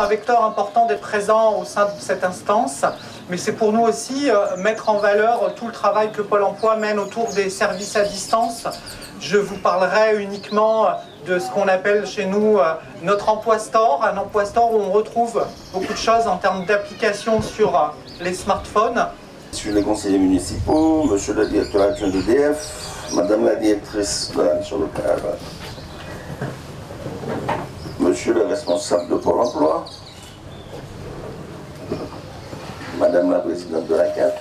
un vecteur important d'être présent au sein de cette instance, mais c'est pour nous aussi mettre en valeur tout le travail que Pôle emploi mène autour des services à distance. Je vous parlerai uniquement de ce qu'on appelle chez nous notre emploi store, un emploi store où on retrouve beaucoup de choses en termes d'applications sur les smartphones. Monsieur les conseillers municipaux, monsieur le directeur adjoint d'EDF, madame la directrice de la mission locale, monsieur le responsable de Pôle emploi, madame la présidente de la CAF,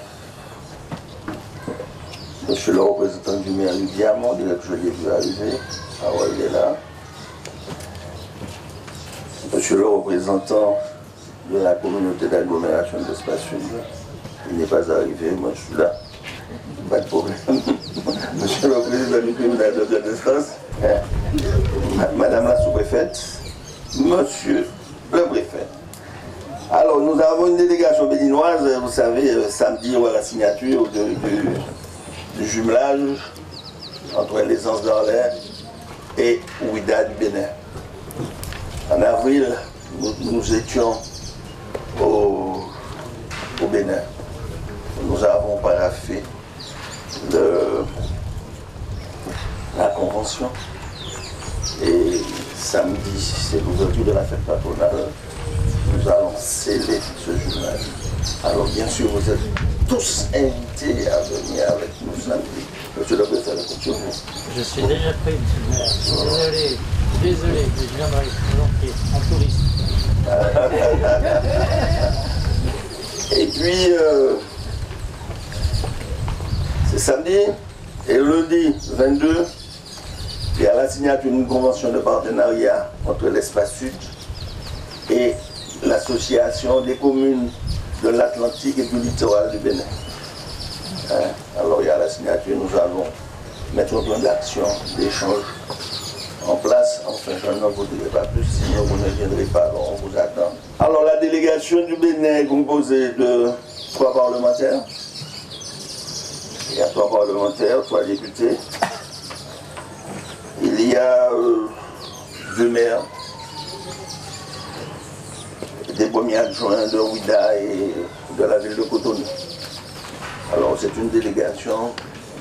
monsieur le représentant du maire du Diamant, direct je l'ai vu arriver, ah ouais, il est là. Monsieur le représentant de la communauté d'agglomération de l'Espace Sud, il n'est pas arrivé, moi je suis là, pas de problème. Monsieur le président du tribunal de grande instance, madame la sous-préfète, monsieur le préfet. Alors nous avons une délégation béninoise, vous savez, samedi, on a la signature du jumelage entre les Anses d'Orléans et Ouida du Bénin. En avril, nous étions au Bénin. Nous avons paraphé la convention et samedi, c'est l'ouverture de la fête patronale. Nous allons sceller ce jumelage. Alors bien sûr, vous êtes tous invités à venir avec nous samedi. Monsieur le préfet, continuez. Je suis déjà pris, monsieur le maire. Désolé, mais je viendrai en touriste. Et puis, c'est samedi et lundi 22, il y a la signature d'une convention de partenariat entre l'Espace Sud et l'association des communes de l'Atlantique et du littoral du Bénin. Alors il y a la signature, nous allons mettre un plan d'action, d'échange en place. Enfin, je n'en vous dirai pas plus, sinon vous ne viendrez pas, alors on vous attend. Alors la délégation du Bénin est composée de 3 parlementaires. Il y a 3 parlementaires, 3 députés. Il y a 2 maires, des premiers adjoints de Ouida et de la ville de Cotonou. Alors c'est une délégation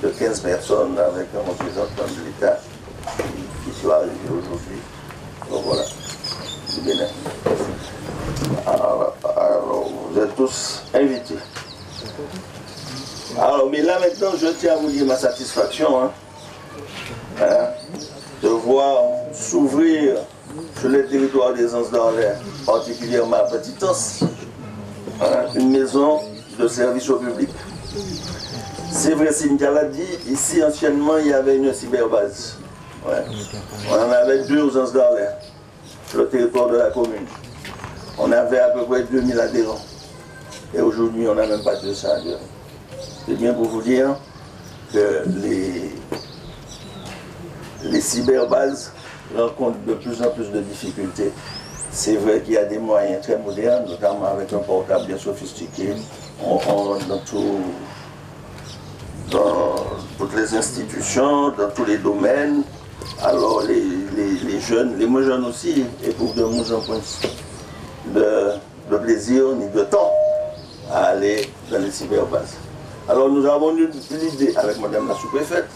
de 15 personnes avec un représentant de l'État qui doit arriver aujourd'hui. Donc voilà, du Bénin. Alors, vous êtes tous invités. Alors, mais là maintenant, je tiens à vous dire ma satisfaction de voir s'ouvrir sur le territoire des Anses d'Orléans, particulièrement à Petite Anse, une maison de service au public. C'est vrai, Cynthia l'a dit, ici anciennement il y avait une cyberbase. Ouais. On en avait 2 aux Anses d'Orléans, sur le territoire de la commune. On avait à peu près 2000 adhérents. Et aujourd'hui, on n'a même pas 200 adhérents. C'est bien pour vous dire que les cyberbases rencontrent de plus en plus de difficultés. C'est vrai qu'il y a des moyens très modernes, notamment avec un portable bien sophistiqué. On rentre dans toutes les institutions, dans tous les domaines. Alors les jeunes, les moins jeunes aussi, éprouvent de moins en moins de plaisir ni de temps à aller dans les cyberbases. Alors nous avons eu l'idée avec madame la sous-préfète,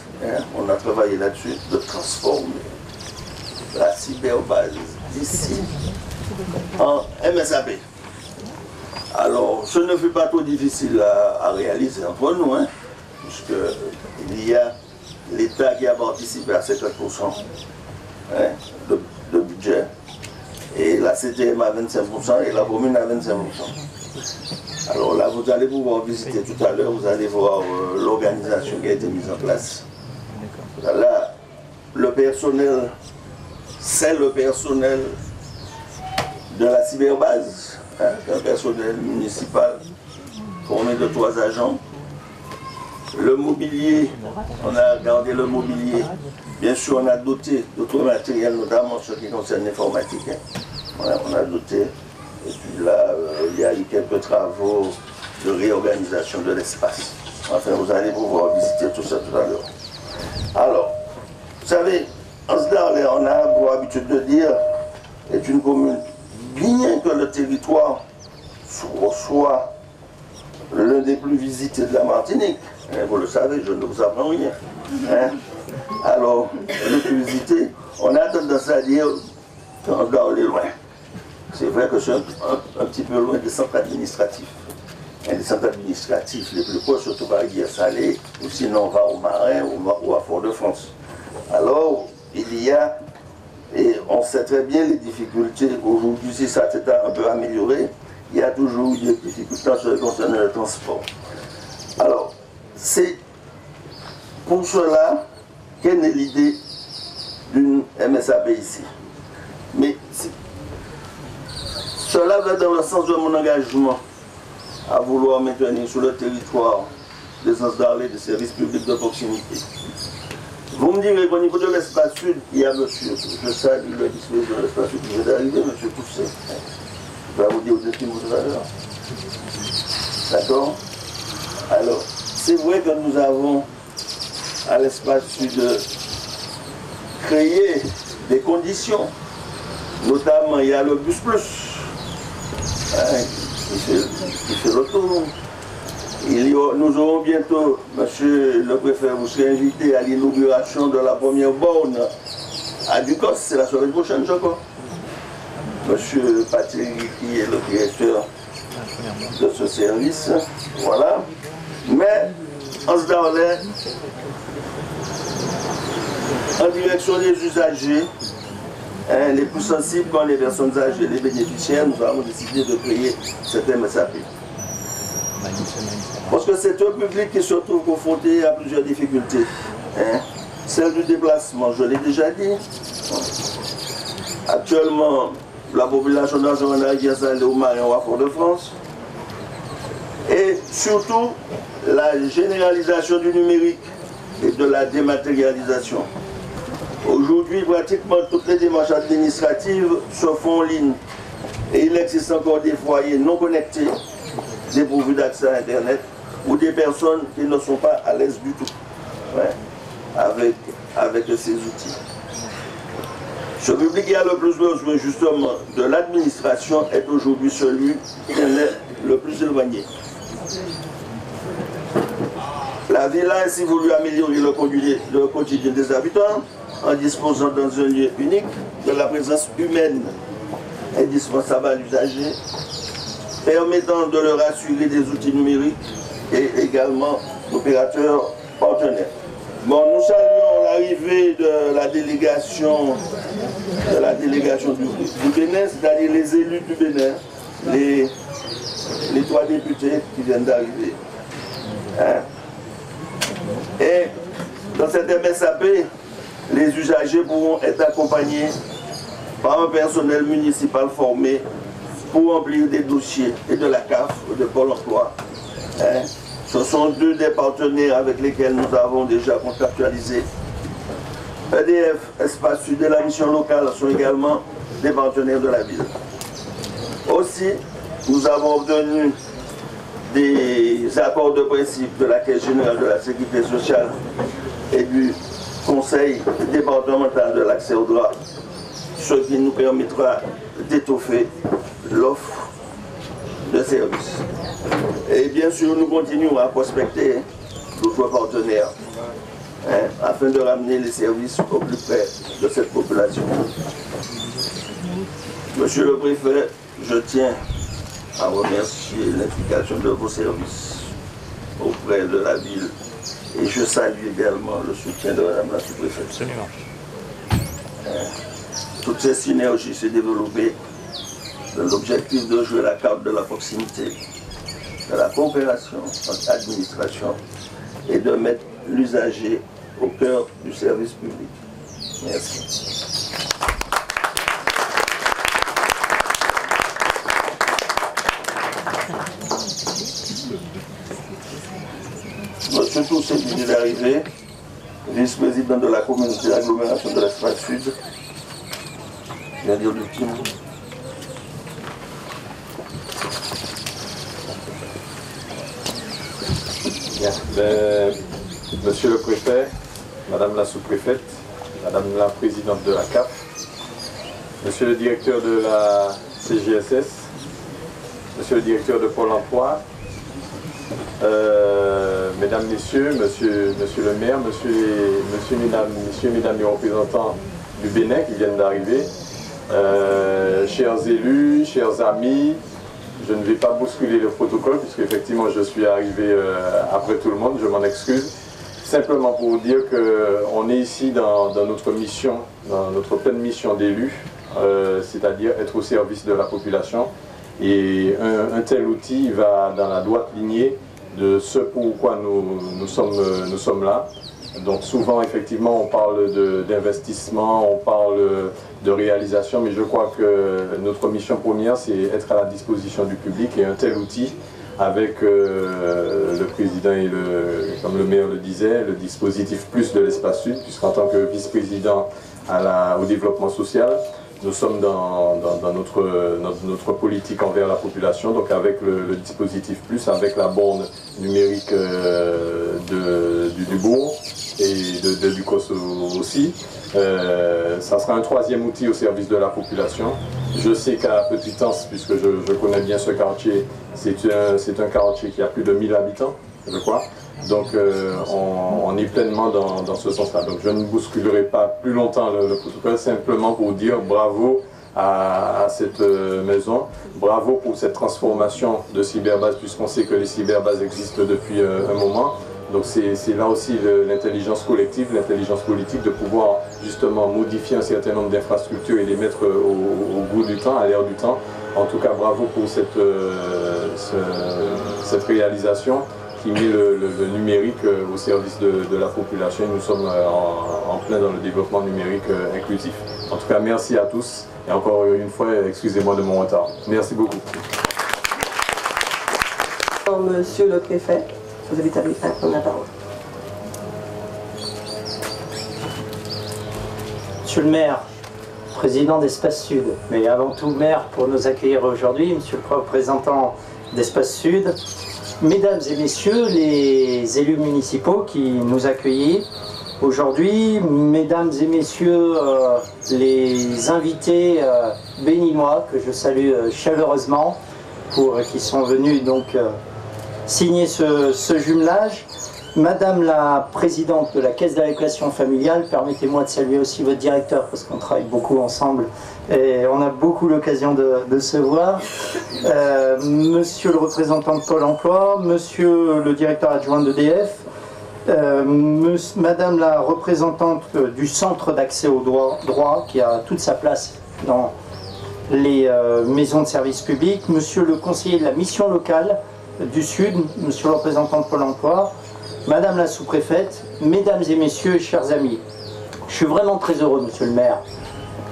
on a travaillé là-dessus, de transformer la cyberbase d'ici en MSAP. Alors ce ne fut pas trop difficile à réaliser entre nous, puisqu'il y a l'État qui a participé à 50% de budget, et la CTM à 25% et la commune à 25%. Alors là, vous allez pouvoir visiter tout à l'heure, vous allez voir l'organisation qui a été mise en place. Là, le personnel, c'est le personnel de la cyberbase, un personnel municipal formé de 3 agents. Le mobilier, on a regardé le mobilier. Bien sûr, on a doté d'autres matériels, notamment ce qui concerne l'informatique. On a doté. Et puis là, il y a eu quelques travaux de réorganisation de l'espace. Enfin, vous allez pouvoir visiter tout ça tout à l'heure. Alors, vous savez, Anses d'Orléans, on a pour habitude de dire, est une commune bien que le territoire soit l'un des plus visités de la Martinique, hein, vous le savez, je ne vous apprends rien. Hein. Alors, le plus visité, on a tendance à dire qu'on regarde loin. C'est vrai que c'est un petit peu loin des centres administratifs. Les centres administratifs les plus proches, surtout par Guiers-Salé, ou sinon on va au Marin ou à Fort-de-France. Alors, il y a, et on sait très bien les difficultés, aujourd'hui si ça s'est un peu amélioré, il y a toujours des difficultés en ce qui concerne le transport. Alors, c'est pour cela quelle est l'idée d'une MSAP ici. Mais cela va dans le sens de mon engagement à vouloir maintenir sur le territoire des d'Arlé des services publics de proximité. Vous me direz qu'au niveau de l'espace sud, il y a monsieur, je salue le dispositif de l'espace sud qui vient d'arriver, monsieur Pousset. Je vais vous dire au-dessus tout à l'heure. D'accord? Alors, c'est vrai que nous avons à l'espace sud créé des conditions. Notamment, il y a le bus plus. Hein, qui fait le tour. Nous aurons bientôt, monsieur le préfet, vous serez invité à l'inauguration de la première borne à Ducos, c'est la semaine prochaine, je crois. Monsieur Patrick, qui est le directeur de ce service, voilà. Mais, en ce temps-là, en direction des usagers, hein, les plus sensibles comme les personnes âgées, les bénéficiaires, nous avons décidé de créer cette MSAP. Parce que c'est un public qui se trouve confronté à plusieurs difficultés. Hein. Celle du déplacement, je l'ai déjà dit. Actuellement, la population d'Anjouana est allée au Marin ou à Fort-de-France. Et surtout, la généralisation du numérique et de la dématérialisation. Aujourd'hui, pratiquement toutes les démarches administratives se font en ligne. Et il existe encore des foyers non connectés, dépourvus d'accès à Internet, ou des personnes qui ne sont pas à l'aise du tout, ouais, avec ces outils. Ce public qui a le plus besoin justement de l'administration est aujourd'hui celui qui en est le plus éloigné. La ville a ainsi voulu améliorer le quotidien des habitants en disposant dans un lieu unique de la présence humaine indispensable à l'usager, permettant de leur assurer des outils numériques et également d'opérateurs partenaires. Bon, nous saluons l'arrivée de la délégation du Bénin, c'est-à-dire les élus du Bénin, les 3 députés qui viennent d'arriver. Hein? Et dans cette MSAP, les usagers pourront être accompagnés par un personnel municipal formé pour remplir des dossiers et de la CAF ou de Pôle emploi. Hein? Ce sont 2 des partenaires avec lesquels nous avons déjà contractualisé. EDF, Espace Sud et la mission locale sont également des partenaires de la ville. Aussi, nous avons obtenu des accords de principe de la Caisse générale de la sécurité sociale et du Conseil départemental de l'accès aux droits, ce qui nous permettra d'étoffer l'offre de services. Et bien sûr, nous continuons à prospecter d'autres partenaires afin de ramener les services au plus près de cette population. Monsieur le préfet, je tiens à remercier l'implication de vos services auprès de la ville et je salue également le soutien de Madame la sous-préfète. Absolument. Toutes ces synergies se développées dans l'objectif de jouer la carte de la proximité, de la coopération entre administration et de mettre l'usager au cœur du service public. Merci. Monsieur Toussé qui vient d'arriver, vice-président de la communauté d'agglomération de l'espace sud. Je viens dire du team. Monsieur le préfet, Madame la sous-préfète, Madame la présidente de la CAF, Monsieur le directeur de la CGSS, Monsieur le directeur de Pôle emploi, Mesdames, Messieurs, Monsieur le maire, Mesdames les représentants du Bénin qui viennent d'arriver, chers élus, chers amis, je ne vais pas bousculer le protocole puisque effectivement je suis arrivé après tout le monde, je m'en excuse. Simplement pour vous dire qu'on est ici dans notre mission, dans notre pleine mission d'élu, c'est-à-dire être au service de la population. Et un tel outil va dans la droite lignée de ce pourquoi nous sommes là. Donc souvent, effectivement, on parle d'investissement, on parle de réalisation, mais je crois que notre mission première, c'est être à la disposition du public et un tel outil, avec le président et comme le maire le disait, le dispositif plus de l'Espace Sud, puisqu'en tant que vice-président au développement social, nous sommes dans notre politique envers la population, donc avec le dispositif plus, avec la borne numérique du bourg et du COS aussi. Ça sera un troisième outil au service de la population. Je sais qu'à Petitance, puisque je connais bien ce quartier, c'est un quartier qui a plus de 1000 habitants, je crois. Donc on est pleinement dans ce sens-là. Donc je ne bousculerai pas plus longtemps le protocole, simplement pour dire bravo à cette maison, bravo pour cette transformation de cyberbase, puisqu'on sait que les cyberbases existent depuis un moment. Donc c'est là aussi l'intelligence collective, l'intelligence politique de pouvoir justement modifier un certain nombre d'infrastructures et les mettre au bout du temps, à l'ère du temps. En tout cas, bravo pour cette réalisation qui met le numérique au service de la population. Nous sommes en plein dans le développement numérique inclusif. En tout cas, merci à tous et encore une fois, excusez-moi de mon retard. Merci beaucoup. Monsieur le préfet, vous avez terminé à prendre la parole. Monsieur le maire, président d'Espace Sud, mais avant tout maire pour nous accueillir aujourd'hui, monsieur le représentant d'Espace Sud, mesdames et messieurs les élus municipaux qui nous accueillent aujourd'hui, mesdames et messieurs les invités béninois que je salue chaleureusement qui sont venus donc signer ce jumelage. Madame la présidente de la Caisse d'allocation familiale, permettez-moi de saluer aussi votre directeur parce qu'on travaille beaucoup ensemble et on a beaucoup l'occasion de se voir. Monsieur le représentant de Pôle emploi, monsieur le directeur adjoint d'EDF, madame la représentante du centre d'accès au droit qui a toute sa place dans les maisons de services publics, monsieur le conseiller de la mission locale du Sud, monsieur le représentant de Pôle emploi, madame la sous-préfète, mesdames et messieurs et chers amis. Je suis vraiment très heureux, monsieur le maire.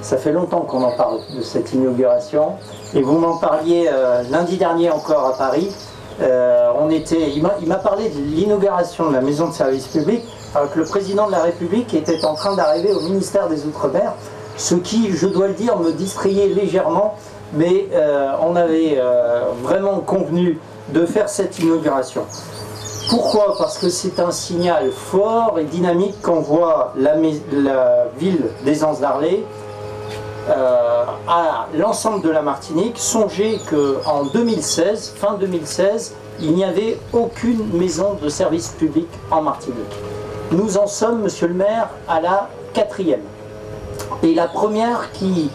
Ça fait longtemps qu'on en parle de cette inauguration et vous m'en parliez lundi dernier encore à Paris. Il m'a parlé de l'inauguration de la maison de service public alors que le président de la République était en train d'arriver au ministère des Outre-mer, ce qui, je dois le dire, me distrayait légèrement, mais on avait vraiment convenu de faire cette inauguration. Pourquoi? Parce que c'est un signal fort et dynamique qu'envoie la ville des Anses-d'Arlet à l'ensemble de la Martinique. Songez qu'en 2016, fin 2016, il n'y avait aucune maison de service public en Martinique. Nous en sommes, monsieur le maire, à la 4e. Et la première qui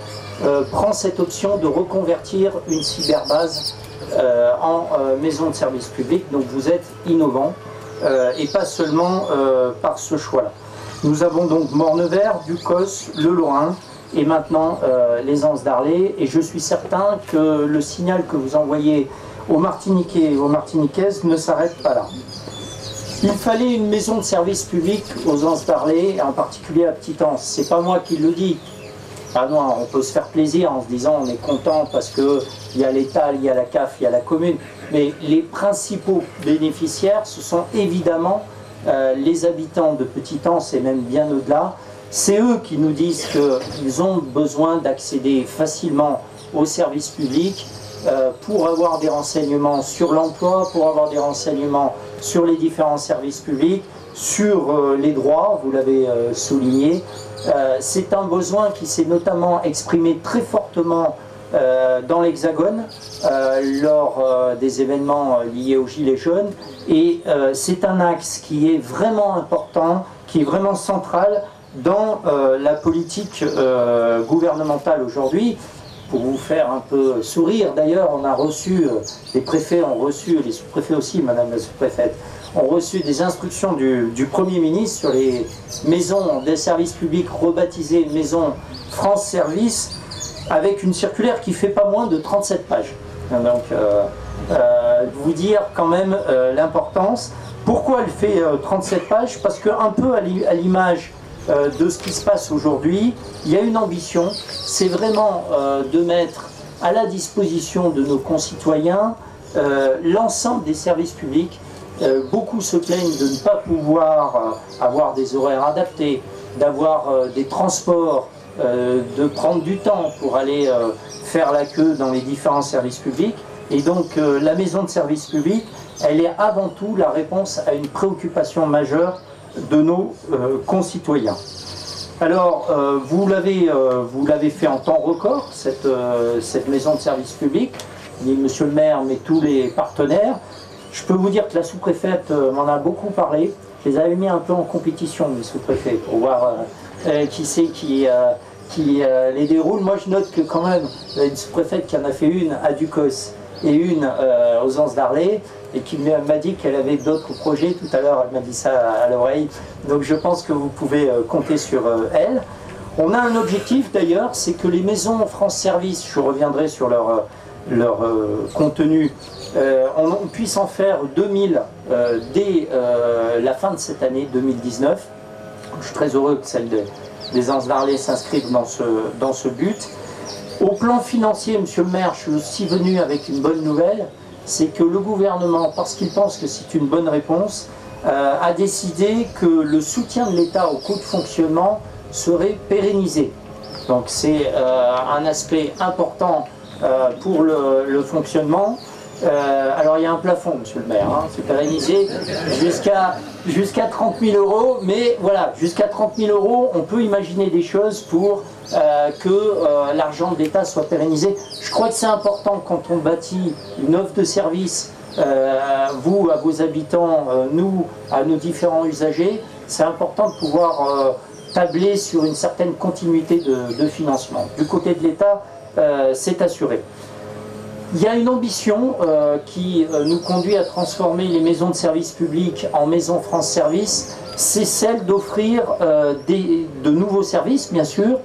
prend cette option de reconvertir une cyberbase en maison de service public. Donc vous êtes innovant et pas seulement par ce choix-là. Nous avons donc Morne-Vert, Ducos, le Lorrain et maintenant les Anses-d'Arlet. Et je suis certain que le signal que vous envoyez aux Martiniquais et aux Martiniquaises ne s'arrête pas là. Il fallait une maison de service public aux Anses-d'Arlet, en particulier à Petitance. C'est pas moi qui le dis. Ah non, on peut se faire plaisir en se disant on est content parce qu'il y a l'État, il y a la CAF, il y a la commune. Mais les principaux bénéficiaires, ce sont évidemment les habitants de Petitance et même bien au-delà. C'est eux qui nous disent qu'ils ont besoin d'accéder facilement aux services publics pour avoir des renseignements sur l'emploi, pour avoir des renseignements sur les différents services publics, sur les droits, vous l'avez souligné. C'est un besoin qui s'est notamment exprimé très fortement dans l'Hexagone lors des événements liés aux Gilets jaunes. Et c'est un axe qui est vraiment important, qui est vraiment central dans la politique gouvernementale aujourd'hui. Pour vous faire un peu sourire, d'ailleurs, on a reçu, les préfets ont reçu, les sous-préfets aussi, madame la sous-préfète, ont reçu des instructions du Premier ministre sur les maisons des services publics rebaptisées Maison France Service, avec une circulaire qui fait pas moins de 37 pages. Donc, vous dire quand même l'importance. Pourquoi elle fait 37 pages? Parce qu'un peu à l'image de ce qui se passe aujourd'hui, il y a une ambition, c'est vraiment de mettre à la disposition de nos concitoyens l'ensemble des services publics. Beaucoup se plaignent de ne pas pouvoir avoir des horaires adaptés, d'avoir des transports, de prendre du temps pour aller faire la queue dans les différents services publics. Et donc la maison de service public, elle est avant tout la réponse à une préoccupation majeure de nos concitoyens. Alors, vous l'avez fait en temps record, cette maison de service public, ni monsieur le maire, mais tous les partenaires. Je peux vous dire que la sous-préfète m'en a beaucoup parlé. Je les avais mis un peu en compétition, mes sous-préfets, pour voir qui c'est qui les déroule. Moi, je note que quand même, il y a une sous-préfète qui en a fait une à Ducos et une aux Anses d'Arlay, et qui m'a dit qu'elle avait d'autres projets. Tout à l'heure, elle m'a dit ça à l'oreille. Donc je pense que vous pouvez compter sur elle. On a un objectif d'ailleurs, c'est que les maisons France Service, je reviendrai sur leur contenu, on puisse en faire 2000 dès la fin de cette année 2019. Je suis très heureux que celle des Anses d'Arlay s'inscrive dans ce but. Au plan financier, monsieur le maire, je suis aussi venu avec une bonne nouvelle. C'est que le gouvernement, parce qu'il pense que c'est une bonne réponse, a décidé que le soutien de l'État au coût de fonctionnement serait pérennisé. Donc c'est un aspect important pour le fonctionnement. Alors il y a un plafond, monsieur le maire, hein, c'est pérennisé jusqu'à 30 000 euros, mais voilà, jusqu'à 30 000 euros, on peut imaginer des choses pour que l'argent de l'État soit pérennisé. Je crois que c'est important quand on bâtit une offre de service, vous, à vos habitants, nous, à nos différents usagers, c'est important de pouvoir tabler sur une certaine continuité de financement. Du côté de l'État, c'est assuré. Il y a une ambition qui nous conduit à transformer les maisons de service public en maisons France Service, c'est celle d'offrir de nouveaux services, bien sûr,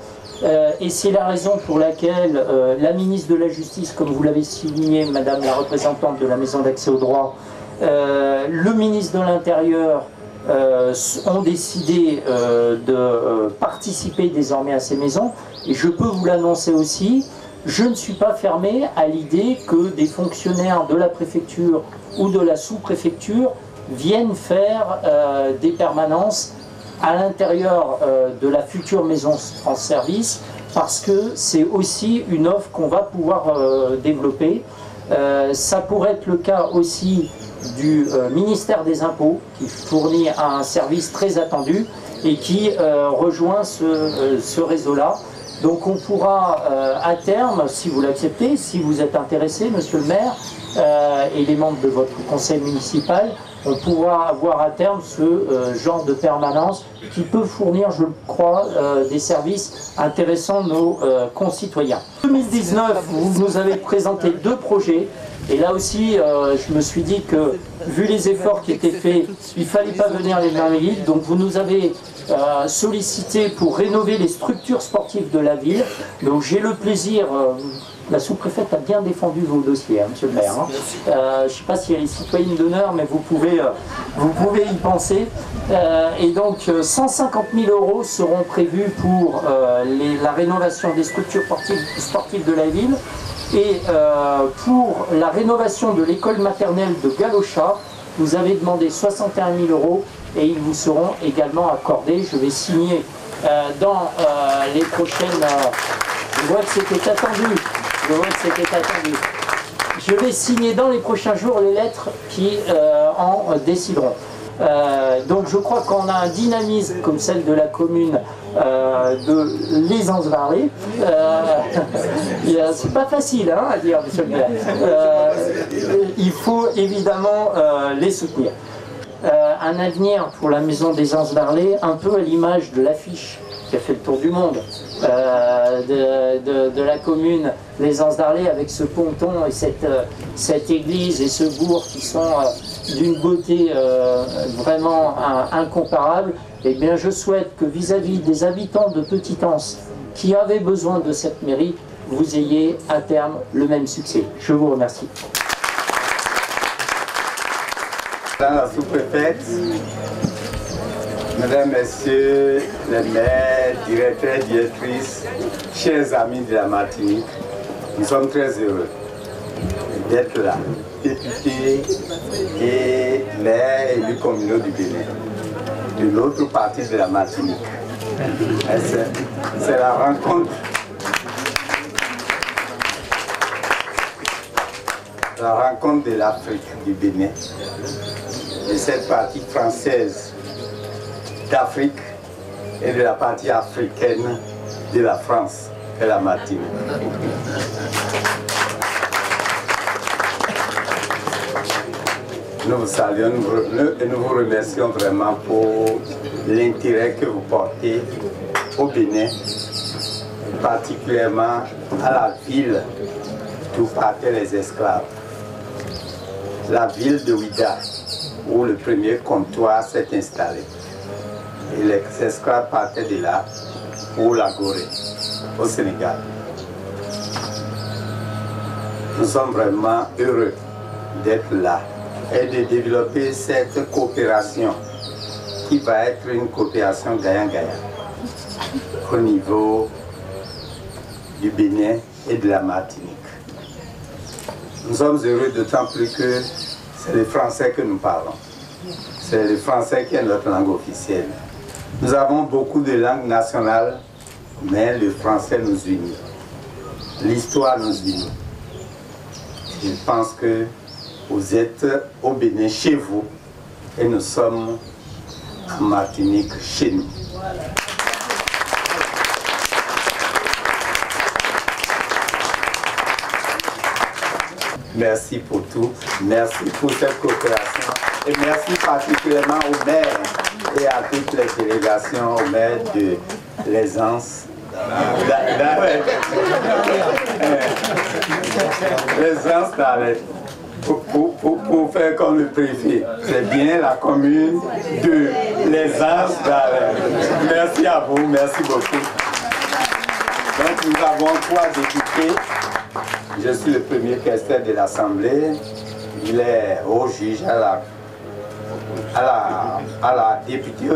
et c'est la raison pour laquelle la ministre de la Justice, comme vous l'avez souligné, madame la représentante de la Maison d'accès au droit, le ministre de l'Intérieur ont décidé de participer désormais à ces maisons, et je peux vous l'annoncer aussi, je ne suis pas fermé à l'idée que des fonctionnaires de la préfecture ou de la sous-préfecture viennent faire des permanences à l'intérieur de la future maison France Service, parce que c'est aussi une offre qu'on va pouvoir développer. Ça pourrait être le cas aussi du ministère des Impôts, qui fournit un service très attendu et qui rejoint ce réseau-là. Donc on pourra à terme, si vous l'acceptez, si vous êtes intéressé, monsieur le maire, et les membres de votre conseil municipal, on pourra avoir à terme ce genre de permanence qui peut fournir, je le crois, des services intéressants de nos concitoyens. En 2019, vous nous avez présenté 2 projets. Et là aussi, je me suis dit que, vu les efforts qui étaient faits, il ne fallait pas venir les mains vides. Donc vous nous avez sollicité pour rénover les structures sportives de la ville. Donc j'ai le plaisir, la sous-préfète a bien défendu vos dossiers, hein, monsieur le maire. Hein. Je ne sais pas s'il y a les citoyennes d'honneur, mais vous pouvez y penser. Et donc 150 000 euros seront prévus pour la rénovation des structures sportives de la ville. Et pour la rénovation de l'école maternelle de Galochat, vous avez demandé 61 000 euros et ils vous seront également accordés. Je vais signer dans les prochaines... je vois que c'était attendu. Je vais signer dans les prochains jours les lettres qui en décideront. Donc je crois qu'on a un dynamisme comme celle de la commune de Les Anses-Varlé. C'est pas facile hein, à dire, monsieur le maire. Il faut évidemment les soutenir. Un avenir pour la maison des Anses-Varlé, un peu à l'image de l'affiche qui a fait le tour du monde de la commune Les Anses-Varlé, avec ce ponton et cette église et ce bourg qui sont d'une beauté vraiment incomparable. Eh bien, je souhaite que vis-à-vis des habitants de Petit-Anse qui avaient besoin de cette mairie, vous ayez à terme le même succès. Je vous remercie. Madame la sous-préfète, mesdames, messieurs les maires, directeurs, directrices, chers amis de la Martinique, nous sommes très heureux d'être là, députés et maires élus communaux du Bénin, de l'autre partie de la Martinique. C'est la rencontre. La rencontre de l'Afrique, du Bénin, de cette partie française d'Afrique et de la partie africaine de la France et la Martinique. Nous vous saluons et nous vous remercions vraiment pour l'intérêt que vous portez au Bénin, particulièrement à la ville d'où partaient les esclaves. La ville de Ouidah, où le premier comptoir s'est installé. Et les esclaves partaient de là pour la Gorée, au Sénégal. Nous sommes vraiment heureux d'être là et de développer cette coopération qui va être une coopération gagnant-gagnant au niveau du Bénin et de la Martinique. Nous sommes heureux d'autant plus que c'est le français que nous parlons. C'est le français qui est notre langue officielle. Nous avons beaucoup de langues nationales, mais le français nous unit. L'histoire nous unit. Je pense que vous êtes au Bénin chez vous et nous sommes en Martinique chez nous. Merci pour tout, merci pour cette coopération et merci particulièrement aux maires et à toutes les délégations, aux maires de Les Anses. Les Anses pour faire comme le préfet. C'est bien la commune de Les Anses. Merci à vous, merci beaucoup. Donc nous avons 3 députés. Je suis le premier questeur de l'Assemblée. Il est haut juge à la députée,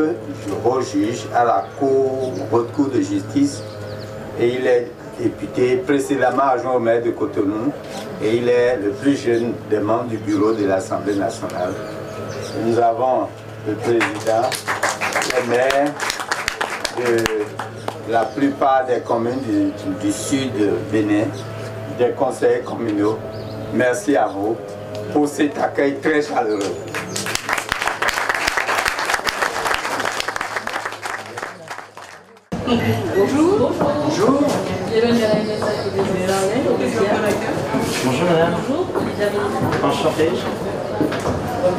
haut juge à la haute cour de justice. Et il est député précédemment adjoint au maire de Cotonou. Et il est le plus jeune des membres du bureau de l'Assemblée nationale. Et nous avons le président, les maires de la plupart des communes du sud Bénin, des conseillers communaux. Merci à vous pour cet accueil très chaleureux. Bonjour. Bonjour. Bienvenue à la MSA de Bonjour madame. Bonjour. Enchanté.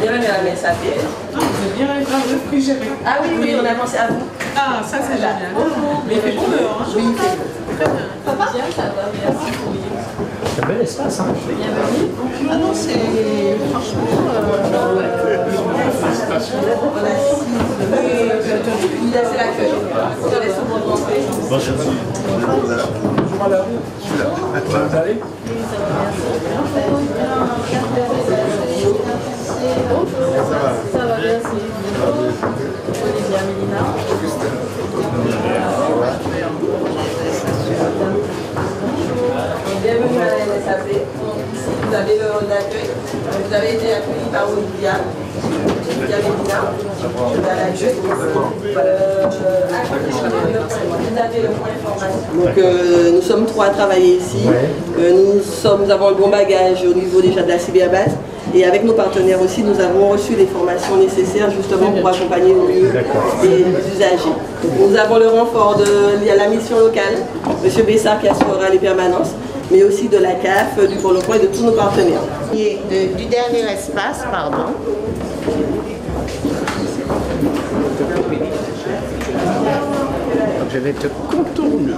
Bienvenue à la MSA. Ah oui, oui, on a pensé à vous. Ah, ça c'est génial. Bonjour. Mais il fait bon dehors, hein? Oui, il fait bon. Très bien. Ça va bien, ça va, merci. C'est un bel espace, hein. Bienvenue. Ah non, c'est franchement... Il a fait l'accueil. On te laisse au monde rentrer. Bonjour. Bonjour madame. Vous allez? Ça va bien, c'est Olivia Mélina. Bienvenue à la MSAP. Ici, vous avez le rôle d'accueil. Vous avez été accueilli par Olivia Mélina. Vous avez l'accueil. Vous avez le point d'information. Donc nous sommes 3 à travailler ici. Nous avons un bon bagage au niveau déjà de la cyberbase. Et avec nos partenaires aussi, nous avons reçu les formations nécessaires justement pour accompagner au mieux les usagers. Nous avons le renfort de la mission locale, M. Bessard qui assurera les permanences, mais aussi de la CAF, du Pôle emploi et de tous nos partenaires. Et du dernier espace, pardon. Je vais te contourner.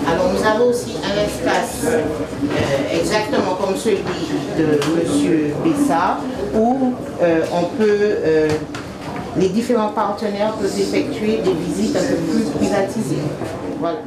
Alors nous avons aussi un espace exactement comme celui de M. Bessard où les différents partenaires peuvent effectuer des visites un peu plus privatisées. Voilà.